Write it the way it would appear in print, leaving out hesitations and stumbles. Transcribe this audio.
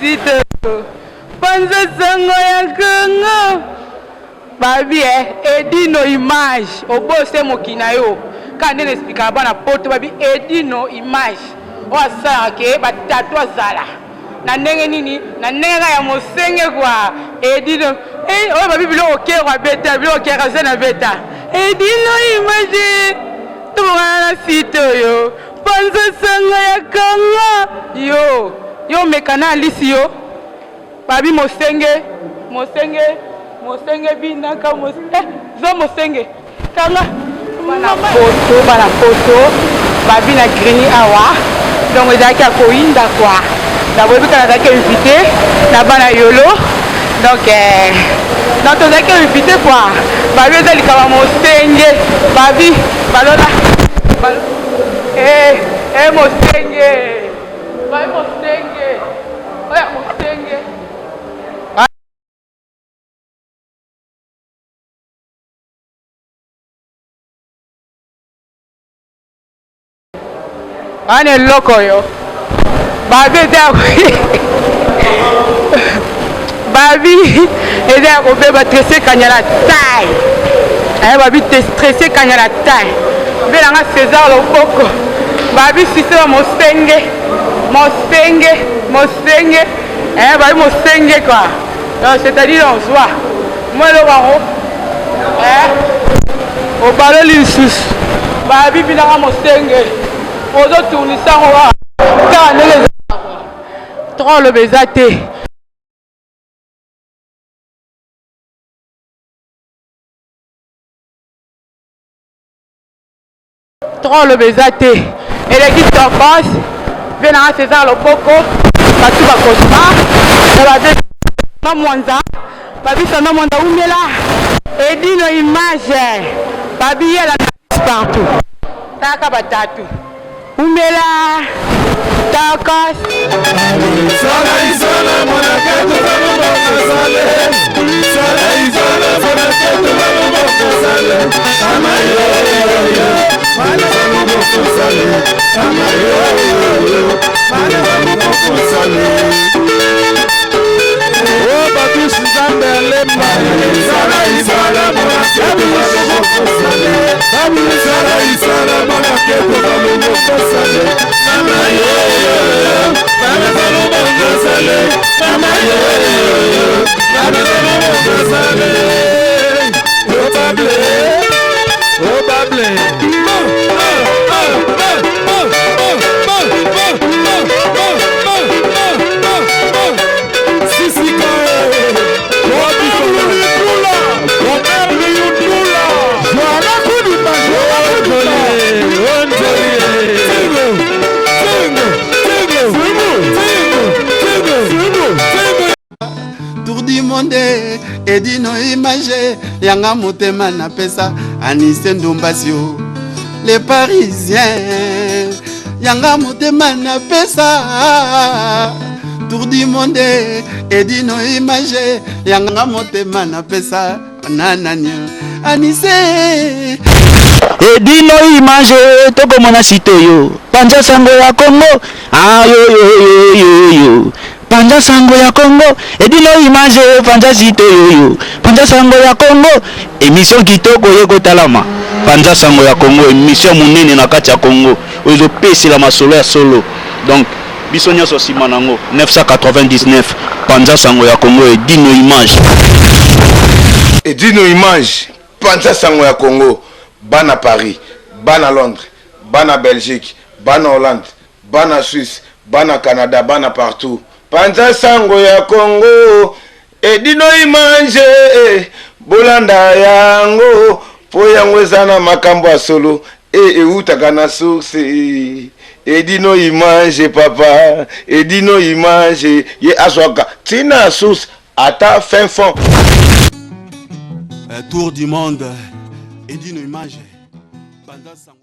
site. Panza sango ya Congo. Babi Edino image. Obo se mokina yo. Quand on explique bana poto babi Edino image. O asala ke batatu azala. Na ndenge nini? Na ndenge ya mosenge kwa Edino. O babi bilo oke kwa beta, bilo oke kazana beta. Edino image. Tuwana site yo. Panza sango ya Congo. Yo mekana alisi yo. Babi mosenge binaka zo mosenge kanga bana photo babi na green awa donc ezalaki akoyinda kwa na boyebi kana azalaki invité na bana yolo donc tozalaki invité kwa babi eza likaba mosenge babi balola mosenge babi mosenge oya mosenge ane loko yo babi eza ya kobeba tresse kanya na taille babi tresse kanya na taille mbelanga César Loboko babi sise ba mosenge babi mosenge quoi c'est-à-dire on soit moi le bango obaloli lisusu babi binanga mosenge ozo tournisa ngo ka ndenge trop le bezate et l'équipe d'enfance vient à César Loboko batu ba Cosma na Mwanza babi sana Mwanza umela Edino image babi yela partout taka batatu umela takas sala isala mona keto sale sala isala mona keto sale amayo mana sale amayo mana sale oh babi Suzanne lemba sala isala mona keto sale sala isala mona keto sale amayo mana sale amayo mana sale oh bable Tour du monde Edino image yanga motema na pesa Anise Ndombasio les Parisiens yanga motema na pesa Tour du monde Edino image yanga motema na pesa nananya Anise Edino image toko mona site yo Panza sango ya Congo yo Panza sango ya Congo Edino image Panza site yo Panza sango ya Congo émission kitoko yeko talama Panza sango ya Congo émission munene na kati ya Congo ozo pesi la masolo ya solo donc biso nyonso sima nango 999 Panza sango ya Congo Edino image Panza sango ya Congo bana Paris bana Londres bana Belgique bana Hollande bana Suisse bana Canada bana partout Panza sango ya Congo Edino image bolanda yango po yango ezana makambo ya solo eutaka na source Edino image papa Edino image ye azwaka tina source ata fin fond Tour du monde Edino image Panza sango